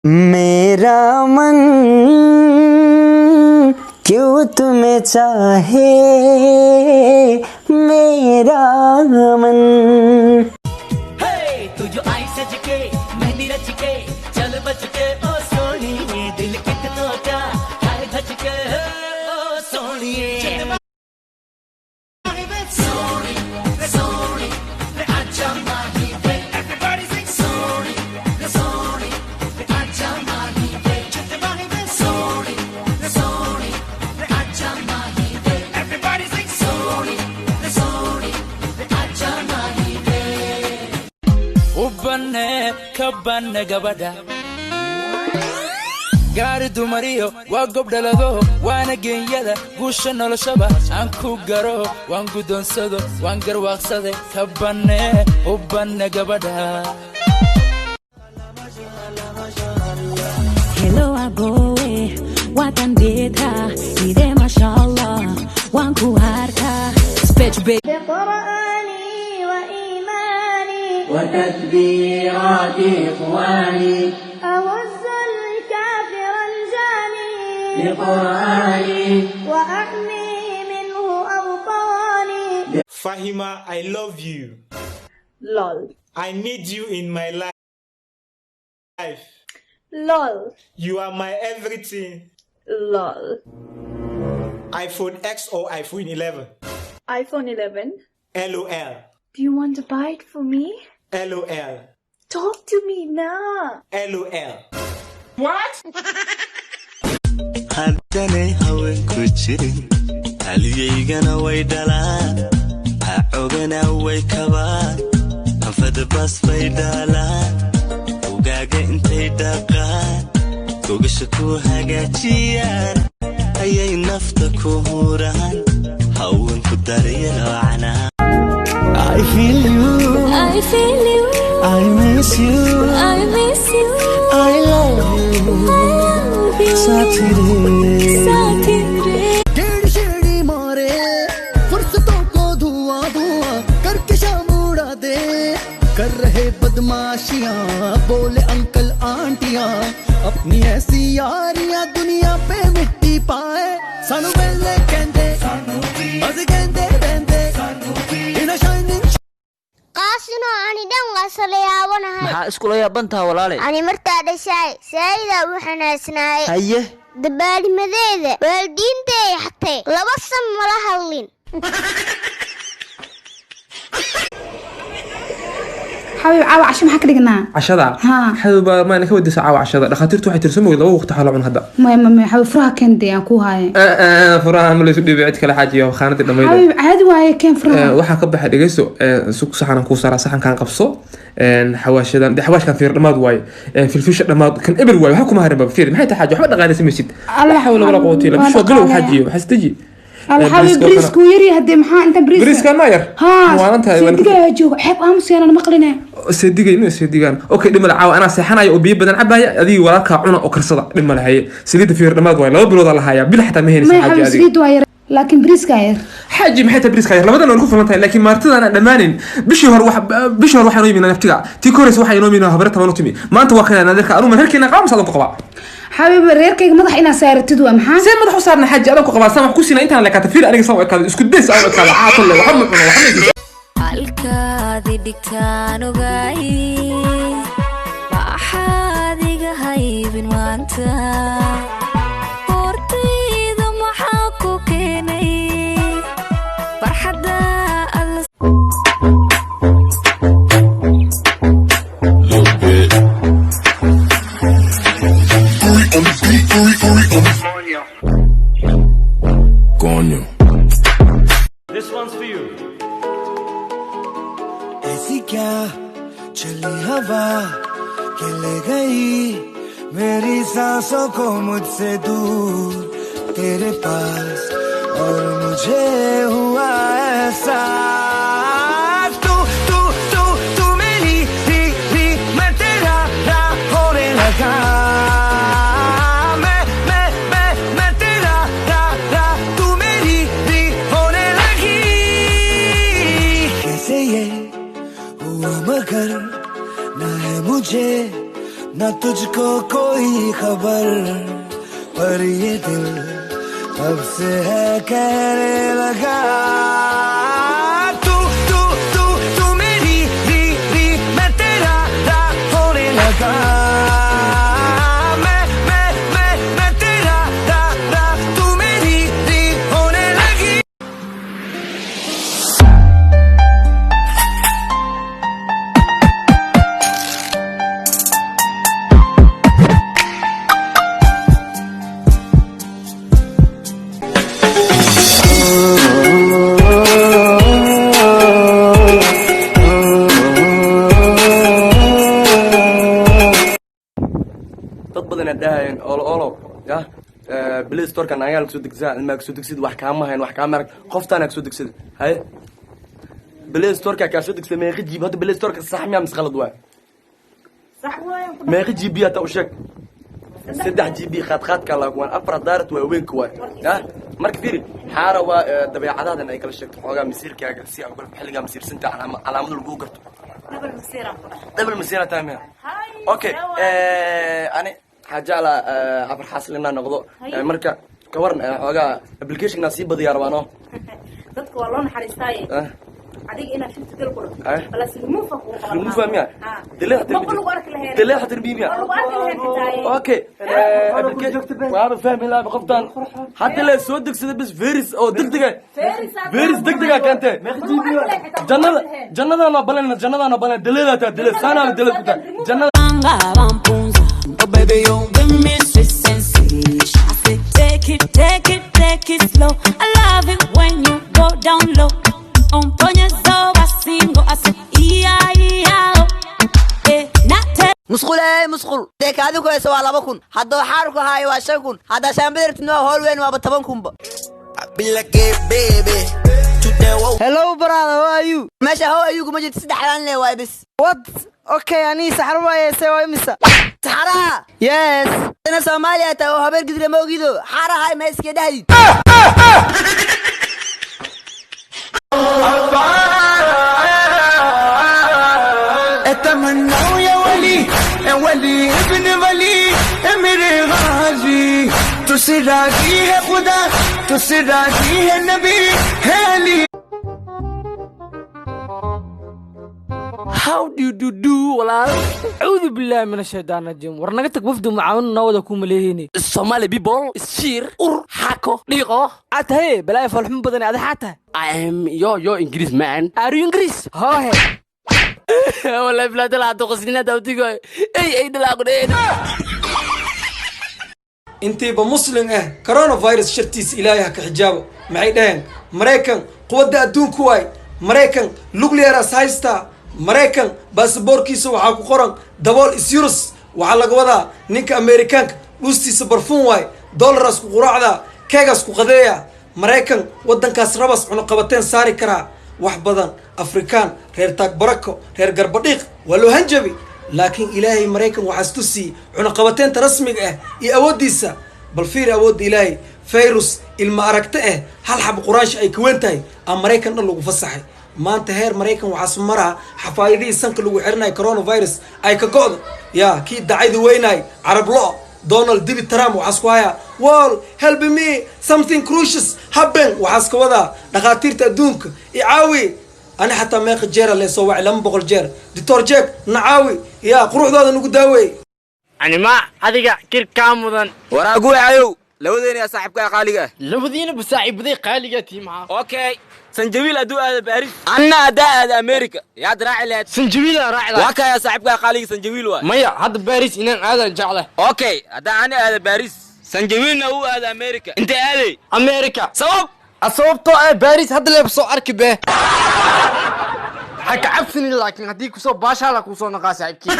मेरा मन क्यों तुम्हें चाहे मेरा मन। तू जो आई सज के मेहंदी रच के चल बच के ओ सोनिए दिल कितनों का हाय धज के ओ सोनिए। kabbanne gabadha gaari dumariyo waa gobdhalado waana geenyada guusha noloshaba aan ku garo waan guddoonsado waan garwaaqsade kabbanne ubbanne gabadha. Hello agowe watan beta ide mashallah waan ku harka speech be وتكبيرات إخواني أوز الكافر الجاني بقرآني وأحمي منه أوطاني. Fahima, I love you. LOL. I need you in my life. LOL. You are my everything. LOL. iPhone X or iPhone 11? iPhone 11. LOL. Do you want to buy it for me? LOL. Talk to me now. LOL. What? haddanay haweenku jirin haliyaygana way dhalaan hacogana way kabaan anfada bas bay dhaalaan ugaaga intay dhaqaan gogasha ku hagaajiyaan ayay nafta ku huraan haweenku daryeelocnaa. I feel you, I feel you, I miss you, I miss you, I love you, साथी टेढ़ी शेड़ी मारे फुर्सतों को धुआं धुआं करके शाम उड़ा दे कर रहे बदमाशियां बोले अंकल आंटियां अपनी ऐसी यारियां दुनिया पे मिट्टी पाए सानू वेले कहंदे अज कहंदे रहंदे इन shining qaasino ani dhan waa salayaabanahay. maxaa iskula yaabantaha walaale? ani martaa dhashay sayda u xanaasnaayay haye dabaalimadeeda waalidiintay xatay laba san mala hadlin. حبيب عاو عشان حكي لنا عشرة ها حبيب ما أنا كودي ساعة عشرة دخلت واحد ترسمه ولا وقت حلو من هذا ما حبيب فراها كندي أكو هاي فراها ملي سودي بعد كل حاجة وخانة الدمية حبيب عادي وهاي كان فراها waxaa ka baxay dhageyso suuq saxan ku saara saxan kan qabso xawaashadan xawaash kan fiir dhamaad way filfisha dhamaad kan eber way waxa kuma harin fiir maxay tahay xajo waxba dhaqaale samaysid la xawla wala quwwata illa billah galow xajiyo xastaji الحبيب بريسكو يري هدي محا انت بريسكا ناير ها وانت سيديغا جوج حب امس انا مقلنا سيديغان اوكي دم العاو انا سيحنايا او بي بدن عبايا ادي وراكا عنا او كرسدا دم لهي سليد فير دماد واي لو بلودا لهايا بلا حتى ما هينس حاجه ادي سليد واير لكن بريسكا ير حاجه ما حتى بريسكا ير لبدنا نكون فهمتها لكن مارتدا انا دمانين بشي هور waxaan u yimaanaa naftiga tii koreys waxay inoo miinaa habarta ma nutimi maanta waa kana nadarka anu markina qaam sadan ku qaba حبيب reerkayga madax ina saartid waa maxaa see madax u saarna xaji adan ku qaba sama ku sina intaan la ka tafiir aniga soo ekada isku days aan ekada caatul waxa ma cuno waxa halkaadi dhigtaan ogaay waxaad iga haybin maanta hortayda maxaa ku keenay farxadda Coño. This one's for you. ऐसी क्या चली हवा के ले गई मेरी सांसों को मुझसे दूर तेरे पास और मुझे हुआ ऐसा तू तू तू तू मेरी ही मैं तेरा होने लगा मैं तेरा तू मेरी ही होने लगी कैसे ये हुआ मगर ना है मुझे न न तुझको कोई खबर पर ये दिल कब से है कहने लगा तू तू तू तू मेरी री मैं तेरा रा होने लगा मैं तेरा रा तू मेरी री होने लगी dad badan ay dhahayn olo ya Play Store kan ayaa soo degsaa ilmaha soo degsid wax kaama hayn wax kaama arag qoftaan soo degsid hay Play Store ka soo degsaa meeqa jiib hada Play Store ka sax miyaa mis qalad waay صح واي meeqa jiib yaa ta u sheeg 3 jiib khad ka la kuwan afar daarat way weyn ku waay ya marka fiiri xaara waa dabeecadadan ay kala sheegto xogaa masiirkaaga si aan kula xilliga masiirsinta calaamad lagu garto دبل مسيرة تامية اوكي انا حاجة عبر حاصل لنا نقضو مركا كورن حوغا ابلكيشن نصيب بدي ياربانو dadku waa loo naxariistaaye adiga inaad shifti kala qoro bala silmu faqo silmu fahmiya دليل تربية اوكي وانا فاهم لا بقفتان حتى لا سودك سيد بس فيرس او دقدقه فيرس دقدقه كانت جنة انا بلن دليل سنه دليل جنة Oh baby, you give me sweet sensation. I say take it slow. I love it when you go down low. On ponya so basingo, I say مسخول ديك هذا كويس ولا بكون هذا حارك هاي واشكون هذا شامبرت نو هول وين ما بتبنكم Hello brother, how are you? ماشي how are you كم جيت سدحلان لي واي بس What? Okay أنا سحر واي سوي مسا سحرة Yes أنا سوماليا تاو هبر قدر ما وجدو حارة هاي ما يسكت هذي اتمنى يا ولي ابن ولي मेरे गाजी तुझसे राजी है खुदा तुझसे राजी है नबी है Ali How do walaal أعوذ بالله من الشيطان الرجيم ورنقتك وفد معاون نودا كومليهيني الصومالي بيبول السير حاكو ديقو عتهي بلاي فالحم بدني هذا حتى I'm your English man Are you English؟ ها هي والله بلاد لا تقصني دوتيكو اي دلاقو intiiba muslim coronavirus shartiis ilaahay ka xijaabo maxay dhaheen Mareykan quwadda adduunku way Mareykan nuclear haysta Mareykan baasaboorkiisa waxa ku qoran dabool isirus waxa laga wadaa ninka Amerikaanka dhuustiisa barfuun way dollars ku quraacda keegas ku qadeeya Mareykan wadankaas rabas cunug qabateen saari kara wax badan Afrikaan reer taag barako reer garbadhiiq walo hanjabi laakiin ilaahay Mareykan waxa istusi cunaqabateenta rasmiga ah iyo awoodiisa bal fiir awood ilaahay virus ilma aragta hal xab quraash ay ka weyntahay aan Mareykan lagu fasaxay maanta heer Mareykan waxa sumara xafaayadii sanka lagu xirnay coronavirus ay ka go'do ya ki dacaydu weynay Arab law Donald Trump waxa isku haya wall help me something crucial happen waxa iska wada dhaqaatiirta adduunka caawi أنا حتى ما يخجر اللي سوى علم بقول جير دكتور جاك نعاوي يا قروح هذا نقول داوي يعني ما هذيك كير كامودن وراقوي عيو لو ذيني يا صاحبك يا خالقة لو ذيني بصاحب ذي خالقتي معاه أوكي سنجبيل أدو هذا باريس أنا أداء هذا أمريكا يا دراعي لهاد سنجبيل راعي لهاد واكا يا صاحبك يا خالقة سنجبيل واي ميا هذا باريس إنن هذا الجعله أوكي أداء أنا هذا باريس سنجبيلنا هو هذا أمريكا أنت هذي أمريكا صوب الصوب طو باريس هذا اللي بسوق أركبه حكى عفني لكن هديك وصو باشا لك وصو نقاس عبكي